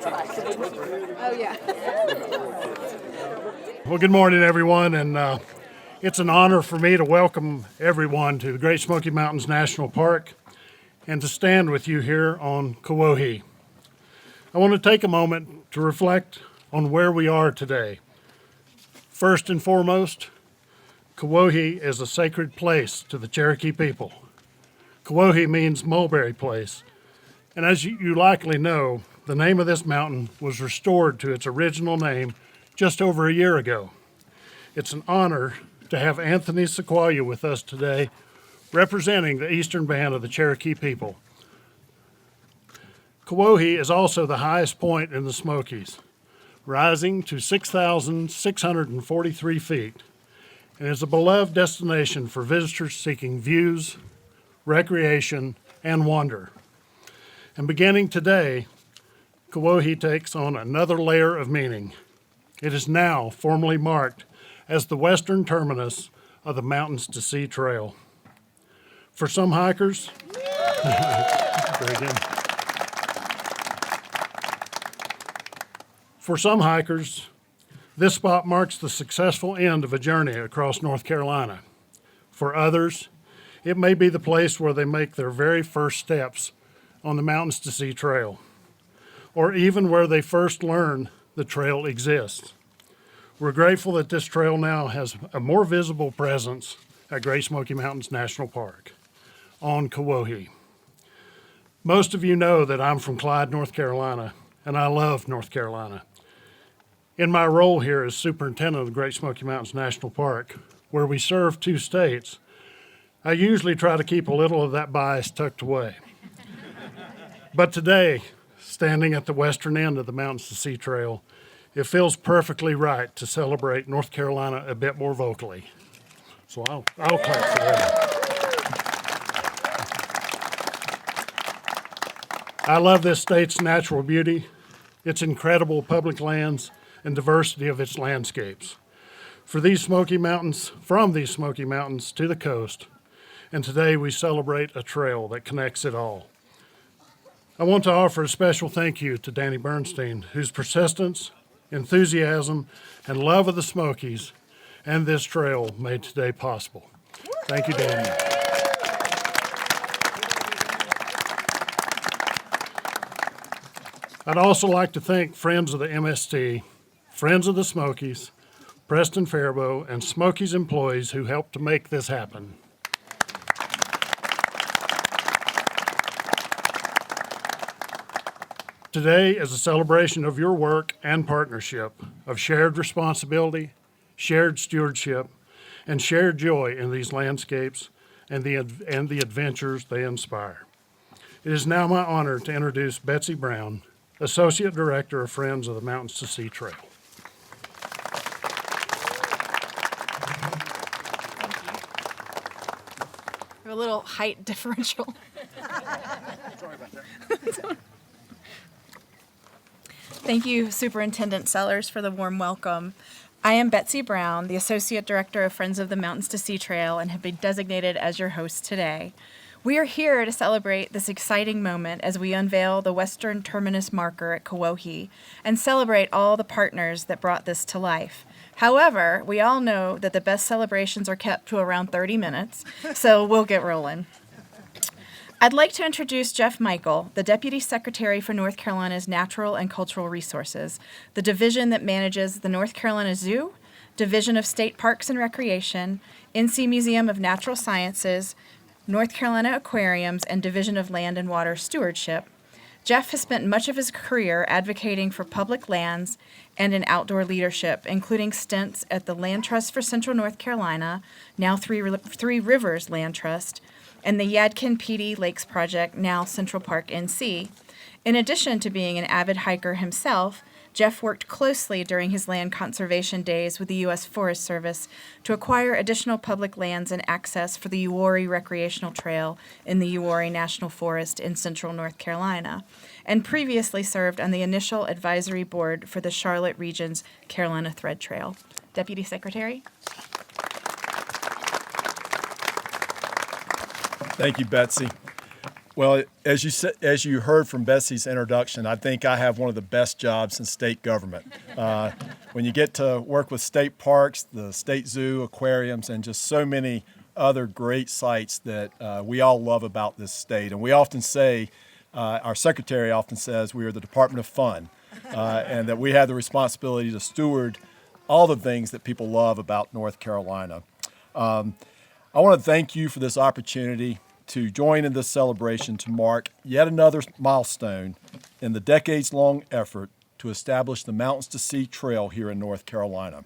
Oh, yeah. Well, good morning, everyone, and it's an honor for me to welcome everyone to the Great Smoky Mountains National Park and to stand with you here on Kuwohi. I want to take a moment to reflect on where we are today. First and foremost, Kuwohi is a sacred place to the Cherokee people. Kuwohi means mulberry place, and as you likely know, the name of this mountain was restored to its original name just over a year ago. It's an honor to have Anthony Sequoia with us today, representing the eastern band of the Cherokee people. Kuwohi is also the highest point in the Smokies, rising to 6,643 feet, and is a beloved destination for visitors seeking views, recreation, and wonder. And beginning today, Kuwohi takes on another layer of meaning. It is now formally marked as the western terminus of the Mountains to Sea Trail. For some hikers, very good. For some hikers, this spot marks the successful end of a journey across North Carolina. For others, it may be the place where they make their very first steps on the Mountains to Sea Trail, or even where they first learn the trail exists. We're grateful that this trail now has a more visible presence at Great Smoky Mountains National Park on Kuwohi. Most of you know that I'm from Clyde, North Carolina, and I love North Carolina. In my role here as superintendent of the Great Smoky Mountains National Park, where we serve two states, I usually try to keep a little of that bias tucked away. But today, standing at the western end of the Mountains to Sea Trail, it feels perfectly right to celebrate North Carolina a bit more vocally. So I'll clap for that. I love this state's natural beauty, its incredible public lands, and diversity of its landscapes. From these Smoky Mountains to the coast, and today we celebrate a trail that connects it all. I want to offer a special thank you to Danny Bernstein, whose persistence, enthusiasm, and love of the Smokies and this trail made today possible. Thank you, Danny. I'd also like to thank friends of the MST, friends of the Smokies, Preston Farabow, and Smokies employees who helped to make this happen. Today is a celebration of your work and partnership, of shared responsibility, shared stewardship, and shared joy in these landscapes and the adventures they inspire. It is now my honor to introduce Betsy Brown, Associate Director of Friends of the Mountains to Sea Trail. A little height differential. Sorry about that. Thank you, Superintendent Sellars, for the warm welcome. I am Betsy Brown, the Associate Director of Friends of the Mountains to Sea Trail, and have been designated as your host today. We are here to celebrate this exciting moment as we unveil the western terminus marker at Kuwohi and celebrate all the partners that brought this to life. However, we all know that the best celebrations are kept to around 30 minutes, so we'll get rolling. I'd like to introduce Jeff Michael, the Deputy Secretary for North Carolina's Natural and Cultural Resources, the division that manages the North Carolina Zoo, Division of State Parks and Recreation, NC Museum of Natural Sciences, North Carolina Aquariums, and Division of Land and Water Stewardship. Jeff has spent much of his career advocating for public lands and in outdoor leadership, including stints at the Land Trust for Central North Carolina, now Three Rivers Land Trust, and the Yadkin Pee Lakes Project, now Central Park NC. In addition to being an avid hiker himself, Jeff worked closely during his land conservation days with the U.S. Forest Service to acquire additional public lands and access for the Uwharrie Recreational Trail in the Uwharrie National Forest in central North Carolina, and previously served on the initial advisory board for the Charlotte Region's Carolina Thread Trail. Deputy Secretary? Thank you, Betsy. Well, as you heard from Betsy's introduction, I think I have one of the best jobs in state government. When you get to work with state parks, the state zoo, aquariums, and just so many other great sites that we all love about this state. And we often say, our secretary often says, we are the Department of Fun, and that we have the responsibility to steward all the things that people love about North Carolina. I want to thank you for this opportunity to join in this celebration to mark yet another milestone in the decades-long effort to establish the Mountains to Sea Trail here in North Carolina.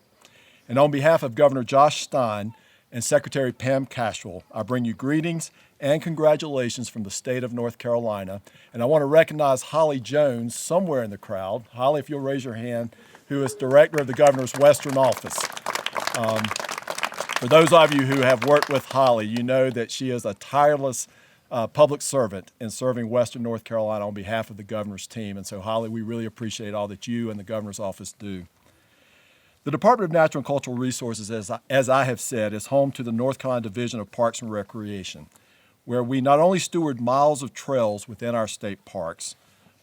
And on behalf of Governor Josh Stein and Secretary Pam Cashwell, I bring you greetings and congratulations from the state of North Carolina. And I want to recognize Holly Jones somewhere in the crowd. Holly, if you'll raise your hand, who is Director of the Governor's Western Office. For those of you who have worked with Holly, you know that she is a tireless public servant in serving Western North Carolina on behalf of the governor's team. And so, Holly, we really appreciate all that you and the governor's office do. The Department of Natural and Cultural Resources, as I have said, is home to the North Carolina Division of Parks and Recreation, where we not only steward miles of trails within our state parks,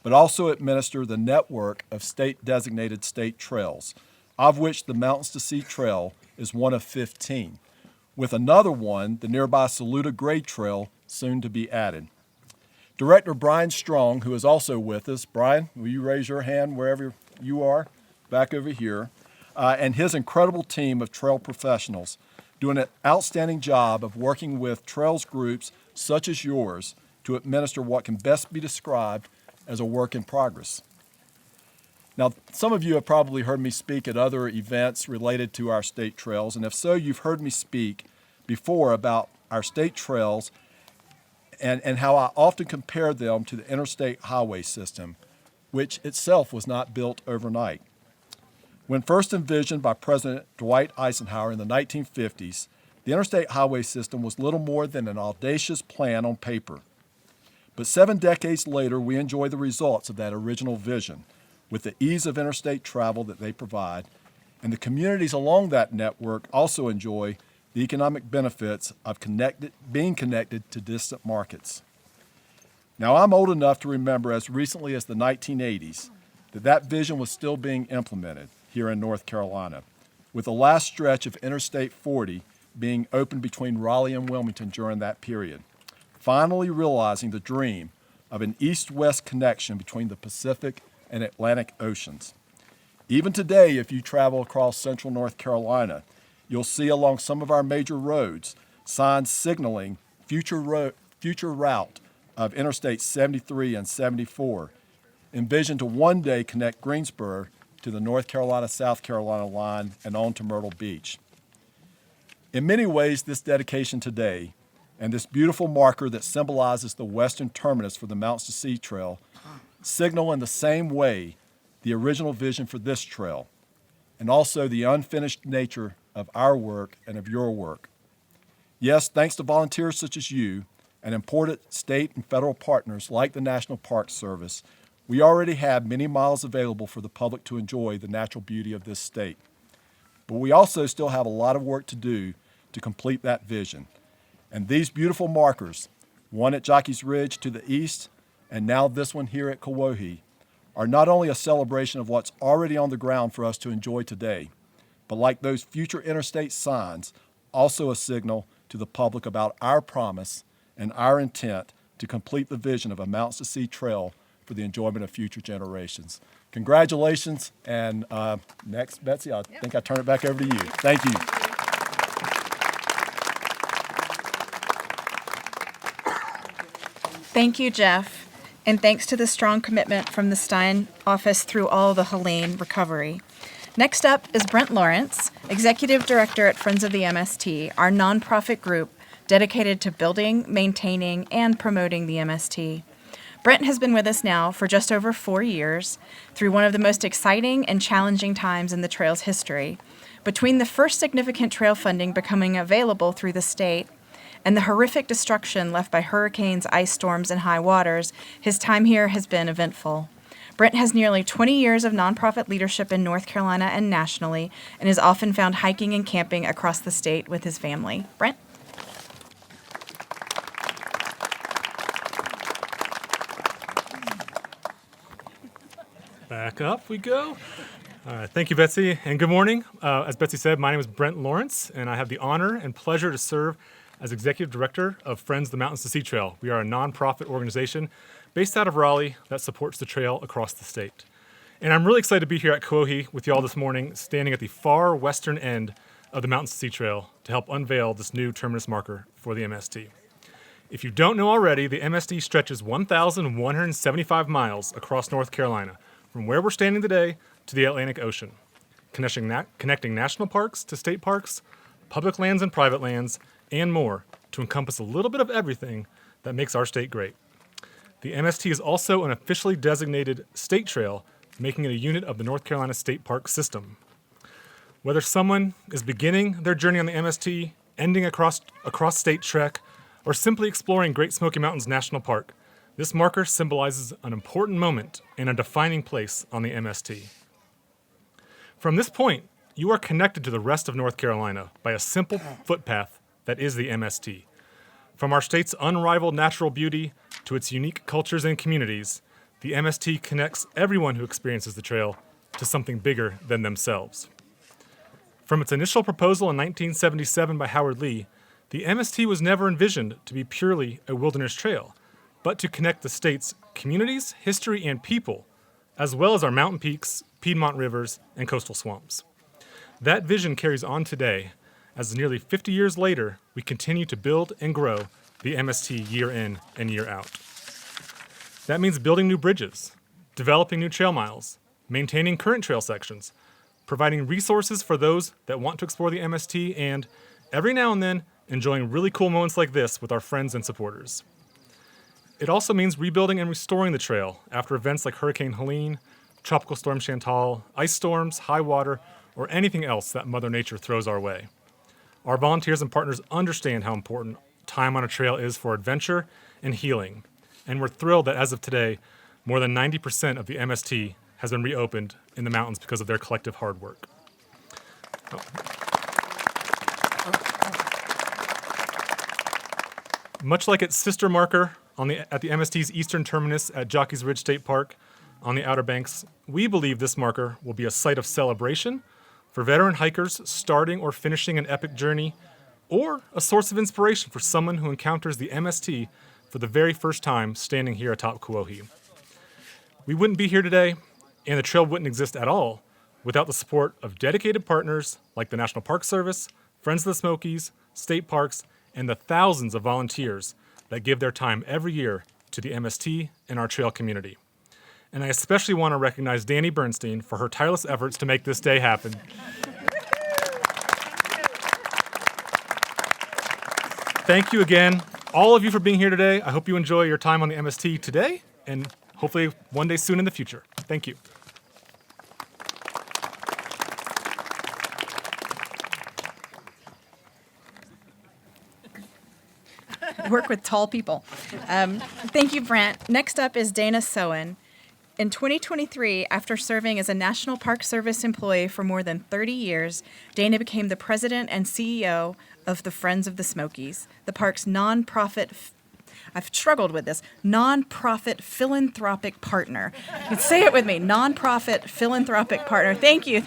but also administer the network of state-designated state trails, of which the Mountains to Sea Trail is one of 15, with another one, the nearby Saluda Grade Trail, soon to be added. Director Brian Strong, who is also with us, Brian, will you raise your hand wherever you are, back over here, and his incredible team of trail professionals doing an outstanding job of working with trails groups such as yours to administer what can best be described as a work in progress. Now, some of you have probably heard me speak at other events related to our state trails, and if so, you've heard me speak before about our state trails and how I often compare them to the interstate highway system, which itself was not built overnight. When first envisioned by President Dwight Eisenhower in the 1950s, the interstate highway system was little more than an audacious plan on paper. But 7 decades later, we enjoy the results of that original vision, with the ease of interstate travel that they provide, and the communities along that network also enjoy the economic benefits of being connected to distant markets. Now, I'm old enough to remember as recently as the 1980s that vision was still being implemented here in North Carolina, with the last stretch of Interstate 40 being opened between Raleigh and Wilmington during that period, finally realizing the dream of an east-west connection between the Pacific and Atlantic Oceans. Even today, if you travel across central North Carolina, you'll see along some of our major roads signs signaling future route of Interstate 73 and 74, envisioned to one day connect Greensboro to the North Carolina-South Carolina line and on to Myrtle Beach. In many ways, this dedication today and this beautiful marker that symbolizes the western terminus for the Mountains to Sea Trail signal in the same way the original vision for this trail, and also the unfinished nature of our work and of your work. Yes, thanks to volunteers such as you and important state and federal partners like the National Park Service, we already have many miles available for the public to enjoy the natural beauty of this state. But we also still have a lot of work to do to complete that vision. And these beautiful markers, one at Jockey's Ridge to the east, and now this one here at Kuwohi, are not only a celebration of what's already on the ground for us to enjoy today, but like those future interstate signs, also a signal to the public about our promise and our intent to complete the vision of a Mountains to Sea Trail for the enjoyment of future generations. Congratulations, and next, Betsy, I think I turn it back over to you. Thank you. Thank you, Jeff, and thanks to the strong commitment from the Stein office through all the Helene recovery. Next up is Brent Laurenz, Executive Director at Friends of the MST, our nonprofit group dedicated to building, maintaining, and promoting the MST. Brent has been with us now for just over 4 years, through one of the most exciting and challenging times in the trail's history. Between the first significant trail funding becoming available through the state and the horrific destruction left by hurricanes, ice storms, and high waters, his time here has been eventful. Brent has nearly 20 years of nonprofit leadership in North Carolina and nationally, and is often found hiking and camping across the state with his family. Brent? Back up we go. Thank you, Betsy, and good morning. As Betsy said, my name is Brent Laurenz, and I have the honor and pleasure to serve as Executive Director of Friends of the Mountains to Sea Trail. We are a nonprofit organization based out of Raleigh that supports the trail across the state. And I'm really excited to be here at Kuwohi with you all this morning, standing at the far western end of the Mountains to Sea Trail to help unveil this new terminus marker for the MST. If you don't know already, the MST stretches 1,175 miles across North Carolina, from where we're standing today to the Atlantic Ocean, connecting national parks to state parks, public lands and private lands, and more to encompass a little bit of everything that makes our state great. The MST is also an officially designated state trail, making it a unit of the North Carolina State Park system. Whether someone is beginning their journey on the MST, ending across state trek, or simply exploring Great Smoky Mountains National Park, this marker symbolizes an important moment and a defining place on the MST. From this point, you are connected to the rest of North Carolina by a simple footpath that is the MST. From our state's unrivaled natural beauty to its unique cultures and communities, the MST connects everyone who experiences the trail to something bigger than themselves. From its initial proposal in 1977 by Howard Lee, the MST was never envisioned to be purely a wilderness trail, but to connect the state's communities, history, and people, as well as our mountain peaks, Piedmont rivers, and coastal swamps. That vision carries on today, as nearly 50 years later, we continue to build and grow the MST year in and year out. That means building new bridges, developing new trail miles, maintaining current trail sections, providing resources for those that want to explore the MST, and every now and then, enjoying really cool moments like this with our friends and supporters. It also means rebuilding and restoring the trail after events like Hurricane Helene, Tropical Storm Chantal, ice storms, high water, or anything else that Mother Nature throws our way. Our volunteers and partners understand how important time on a trail is for adventure and healing, and we're thrilled that as of today, more than 90% of the MST has been reopened in the mountains because of their collective hard work. Much like its sister marker at the MST's eastern terminus at Jockey's Ridge State Park on the Outer Banks, we believe this marker will be a site of celebration for veteran hikers starting or finishing an epic journey, or a source of inspiration for someone who encounters the MST for the very first time standing here atop Kuwohi. We wouldn't be here today, and the trail wouldn't exist at all without the support of dedicated partners like the National Park Service, Friends of the Smokies, state parks, and the thousands of volunteers that give their time every year to the MST and our trail community. And I especially want to recognize Danny Bernstein for her tireless efforts to make this day happen. Thank you again, all of you, for being here today. I hope you enjoy your time on the MST today and hopefully one day soon in the future. Thank you. Work with tall people. Thank you, Brent. Next up is Dana Soehn. In 2023, after serving as a National Park Service employee for more than 30 years, Dana became the president and CEO of the Friends of the Smokies, the park's I've struggled with this, nonprofit philanthropic partner. You can say it with me, nonprofit philanthropic partner. Thank you.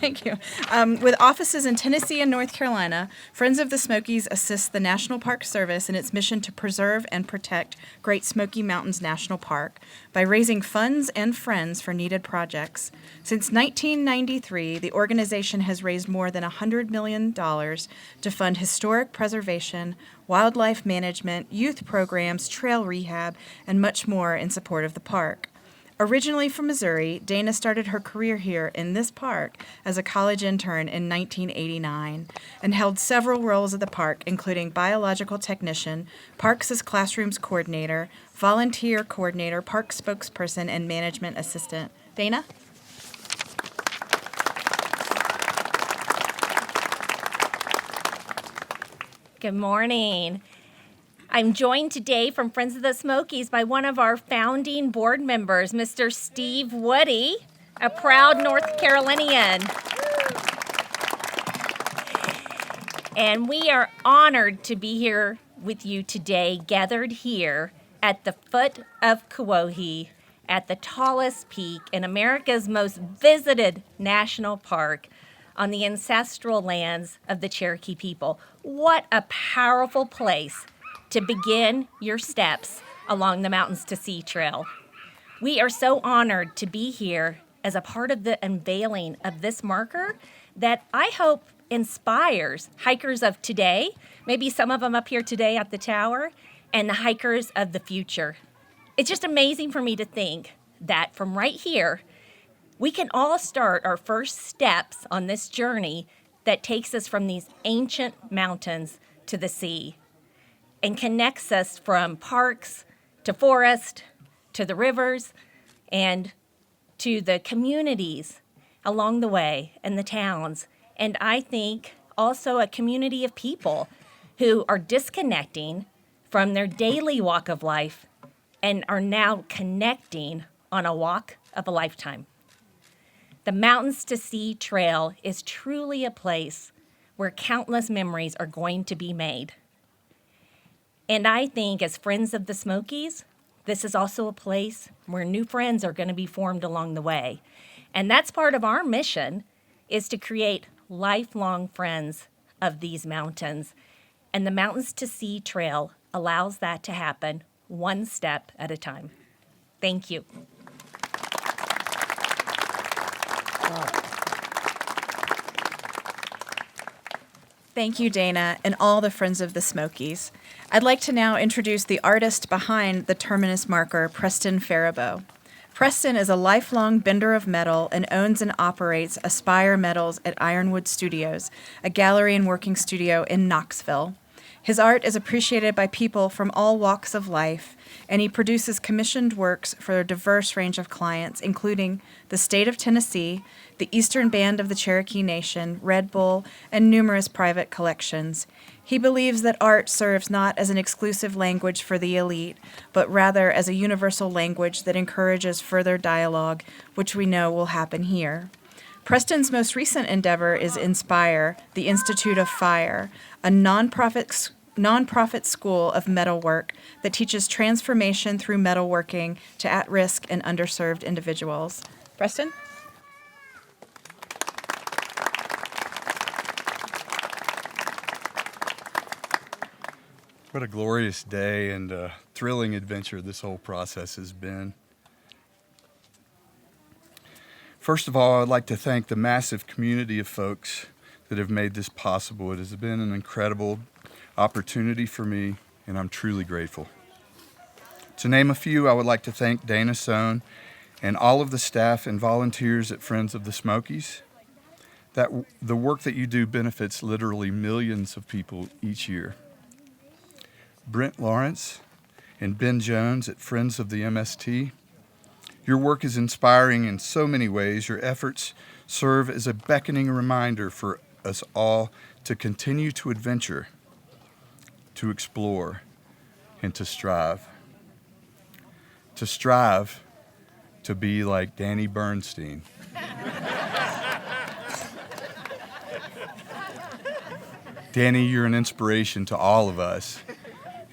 With offices in Tennessee and North Carolina, Friends of the Smokies assists the National Park Service in its mission to preserve and protect Great Smoky Mountains National Park by raising funds and friends for needed projects. Since 1993, the organization has raised more than $100 million to fund historic preservation, wildlife management, youth programs, trail rehab, and much more in support of the park. Originally from Missouri, Dana started her career here in this park as a college intern in 1989 and held several roles at the park, including biological technician, parks as classrooms coordinator, volunteer coordinator, park spokesperson, and management assistant. Dana? Good morning. I'm joined today from Friends of the Smokies by one of our founding board members, Mr. Steve Woody, a proud North Carolinian. And we are honored to be here with you today, gathered here at the foot of Kuwohi at the tallest peak in America's most visited national park on the ancestral lands of the Cherokee people. What a powerful place to begin your steps along the Mountains to Sea Trail. We are so honored to be here as a part of the unveiling of this marker that I hope inspires hikers of today, maybe some of them up here today at the tower, and the hikers of the future. It's just amazing for me to think that from right here, we can all start our first steps on this journey that takes us from these ancient mountains to the sea and connects us from parks to forest to the rivers and to the communities along the way and the towns. And I think also a community of people who are disconnecting from their daily walk of life and are now connecting on a walk of a lifetime. The Mountains to Sea Trail is truly a place where countless memories are going to be made. And I think as friends of the Smokies, this is also a place where new friends are going to be formed along the way. And that's part of our mission, is to create lifelong friends of these mountains. And the Mountains to Sea Trail allows that to happen one step at a time. Thank you. Thank you, Dana, and all the Friends of the Smokies. I'd like to now introduce the artist behind the terminus marker, Preston Farabow. Preston is a lifelong bender of metal and owns and operates Aspire Metals at Ironwood Studios, a gallery and working studio in Knoxville. His art is appreciated by people from all walks of life, and he produces commissioned works for a diverse range of clients, including the state of Tennessee, the Eastern Band of the Cherokee Nation, Red Bull, and numerous private collections. He believes that art serves not as an exclusive language for the elite, but rather as a universal language that encourages further dialogue, which we know will happen here. Preston's most recent endeavor is Inspire, the Institute of Fire, a nonprofit school of metalwork that teaches transformation through metalworking to at-risk and underserved individuals. Preston? What a glorious day and a thrilling adventure this whole process has been. First of all, I'd like to thank the massive community of folks that have made this possible. It has been an incredible opportunity for me, and I'm truly grateful. To name a few, I would like to thank Dana Soehn and all of the staff and volunteers at Friends of the Smokies. That the work that you do benefits literally millions of people each year. Brent Laurenz and Ben Jones at Friends of the MST. Your work is inspiring in so many ways. Your efforts serve as a beckoning reminder for us all to continue to adventure, to explore, and to strive. To strive to be like Danny Bernstein. Danny, you're an inspiration to all of us,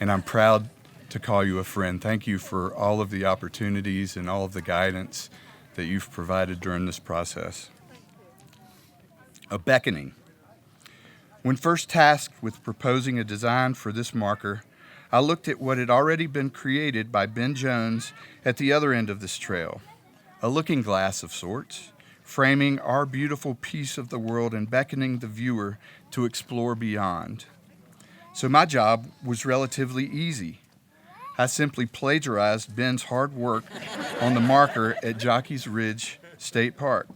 and I'm proud to call you a friend. Thank you for all of the opportunities and all of the guidance that you've provided during this process. A beckoning. When first tasked with proposing a design for this marker, I looked at what had already been created by Ben Jones at the other end of this trail, a looking glass of sorts, framing our beautiful piece of the world and beckoning the viewer to explore beyond. So my job was relatively easy. I simply plagiarized Ben's hard work on the marker at Jockey's Ridge State Park.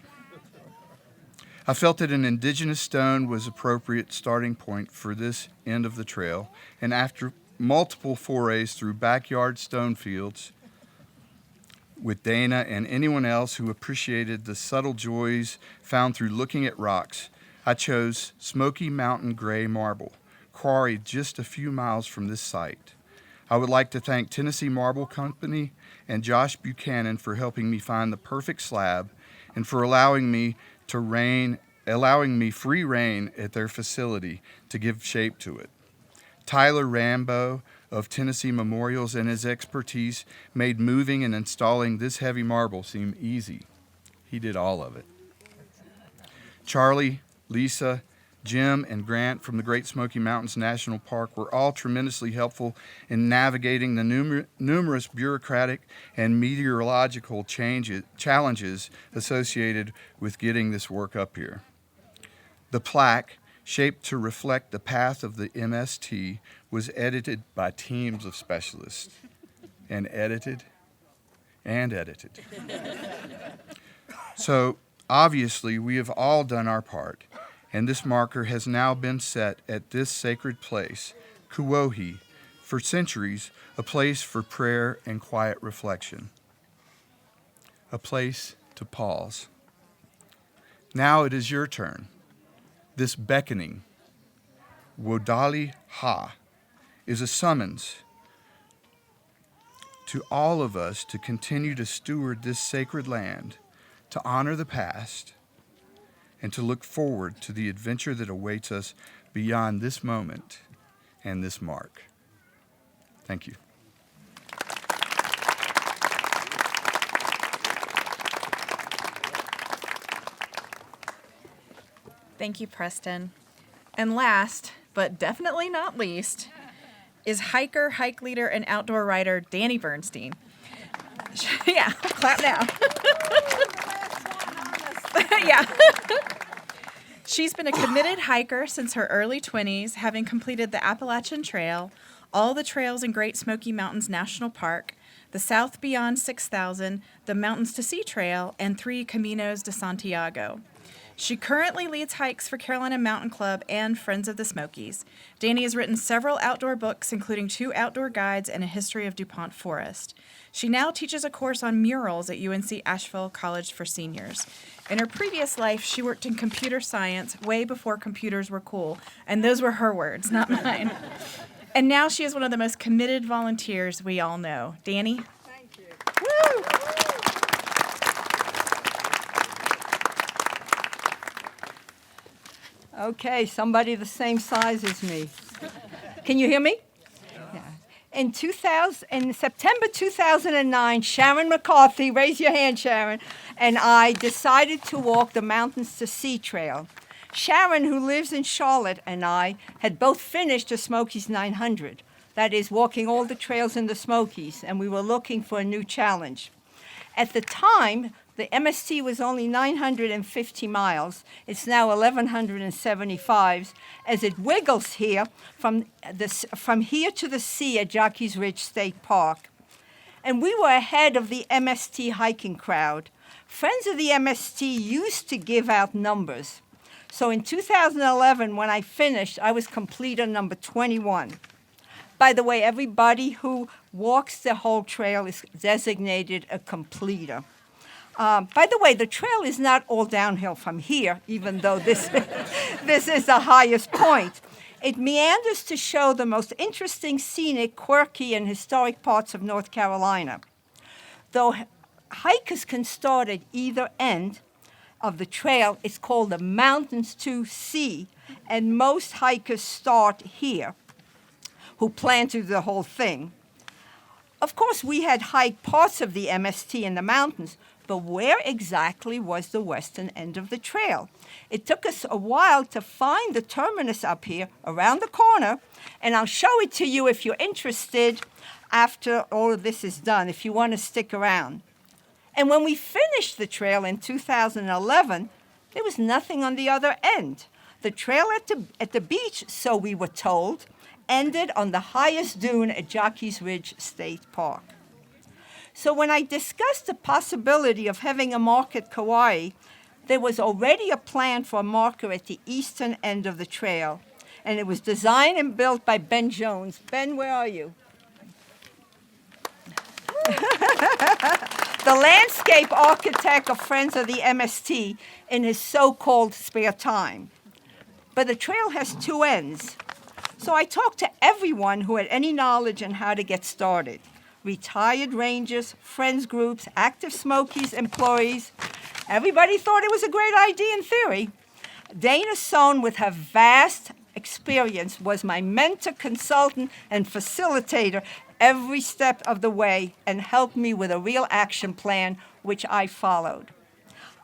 I felt that an indigenous stone was appropriate starting point for this end of the trail, and after multiple forays through backyard stone fields with Dana and anyone else who appreciated the subtle joys found through looking at rocks, I chose Smoky Mountain Gray Marble, quarried just a few miles from this site. I would like to thank Tennessee Marble Company and Josh Buchanan for helping me find the perfect slab and for allowing me free reign at their facility to give shape to it. Tyler Rambo of Tennessee memorials and his expertise made moving and installing this heavy marble seem easy. He did all of it. Charlie, Lisa, Jim, and Grant from the Great Smoky Mountains National Park were all tremendously helpful in navigating the numerous bureaucratic and meteorological challenges associated with getting this work up here. The plaque, shaped to reflect the path of the MST, was edited by teams of specialists, and edited, and edited. So, obviously, we have all done our part, and this marker has now been set at this sacred place, Kuwohi, for centuries, a place for prayer and quiet reflection, a place to pause. Now it is your turn. This beckoning, Wodali Ha, is a summons to all of us to continue to steward this sacred land, to honor the past, and to look forward to the adventure that awaits us beyond this moment and this mark. Thank you. Thank you, Preston. And last, but definitely not least, is hiker, hike leader, and outdoor writer Danny Bernstein. Yeah, clap now. Yeah. She's been a committed hiker since her early 20s, having completed the Appalachian Trail, all the trails in Great Smoky Mountains National Park, the South Beyond 6000, the Mountains to Sea Trail, and 3 Caminos de Santiago. She currently leads hikes for Carolina Mountain Club and Friends of the Smokies. Danny has written several outdoor books, including 2 outdoor guides and a history of DuPont Forest. She now teaches a course on murals at UNC Asheville College for Seniors. In her previous life, she worked in computer science way before computers were cool, and those were her words, not mine. And now she is one of the most committed volunteers we all know. Danny? Thank you. Woo! Okay, somebody the same size as me. Can you hear me? Yeah. In September 2009, Sharon McCarthy, raise your hand, Sharon, and I decided to walk the Mountains to Sea Trail. Sharon, who lives in Charlotte, and I had both finished the Smokies 900. That is, walking all the trails in the Smokies, and we were looking for a new challenge. At the time, the MST was only 950 miles. It's now 1,175, as it wiggles here from here to the sea at Jockey's Ridge State Park. And we were ahead of the MST hiking crowd. Friends of the MST used to give out numbers. So in 2011, when I finished, I was completer number 21. By the way, everybody who walks the whole trail is designated a completer. By the way, the trail is not all downhill from here, even though this is the highest point. It meanders to show the most interesting, scenic, quirky, and historic parts of North Carolina. Though hikers can start at either end of the trail, it's called the Mountains to Sea, and most hikers start here, who plan to do the whole thing. Of course, we had hiked parts of the MST in the mountains, but where exactly was the western end of the trail? It took us a while to find the terminus up here, around the corner, and I'll show it to you if you're interested after all of this is done, if you want to stick around. And when we finished the trail in 2011, there was nothing on the other end. The trail at the beach, so we were told, ended on the highest dune at Jockey's Ridge State Park. So when I discussed the possibility of having a marker at Kuwohi, there was already a plan for a marker at the eastern end of the trail, and it was designed and built by Ben Jones. Ben, where are you? The landscape architect of Friends of the MST in his so-called spare time. But the trail has 2 ends. So I talked to everyone who had any knowledge on how to get started. Retired rangers, friends groups, active Smokies, employees. Everybody thought it was a great idea in theory. Dana Soehn, with her vast experience was my mentor, consultant, and facilitator every step of the way and helped me with a real action plan, which I followed.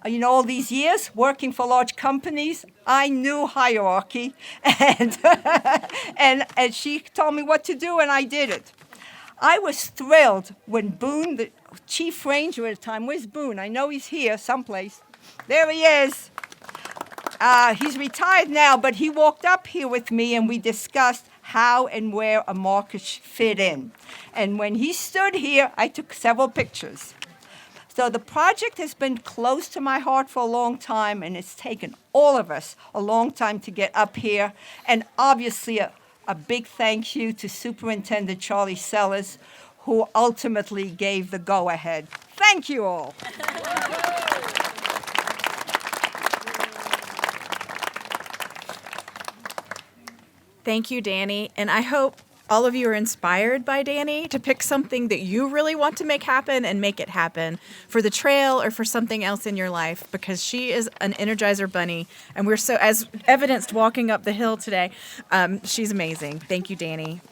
You know, all these years working for large companies, I knew hierarchy, and, and she told me what to do, and I did it. I was thrilled when Boone, the chief ranger at the time, where's Boone? I know he's here someplace. There he is. He's retired now, but he walked up here with me, and we discussed how and where a marker fit in. And when he stood here, I took several pictures. So the project has been close to my heart for a long time, and it's taken all of us a long time to get up here. And obviously a big thank you to Superintendent Charlie Sellars, who ultimately gave the go-ahead. Thank you all. Thank you, Danny. And I hope all of you are inspired by Danny to pick something that you really want to make happen and make it happen for the trail or for something else in your life, because she is an Energizer bunny. And we're so, as evidenced walking up the hill today, she's amazing. Thank you, Danny.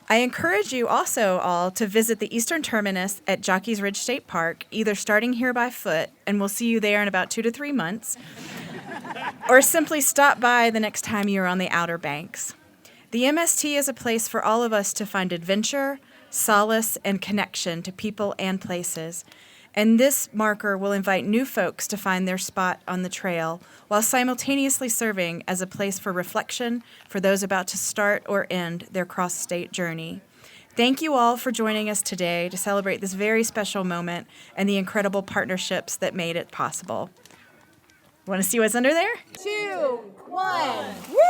I encourage you also all to visit the eastern terminus at Jockey's Ridge State Park, either starting here by foot, and we'll see you there in about 2 to 3 months, or simply stop by the next time you're on the Outer Banks. The MST is a place for all of us to find adventure, solace, and connection to people and places. And this marker will invite new folks to find their spot on the trail, while simultaneously serving as a place for reflection for those about to start or end their cross-state journey. Thank you all for joining us today to celebrate this very special moment and the incredible partnerships that made it possible. Want to see what's under there? 2, 1. Woo!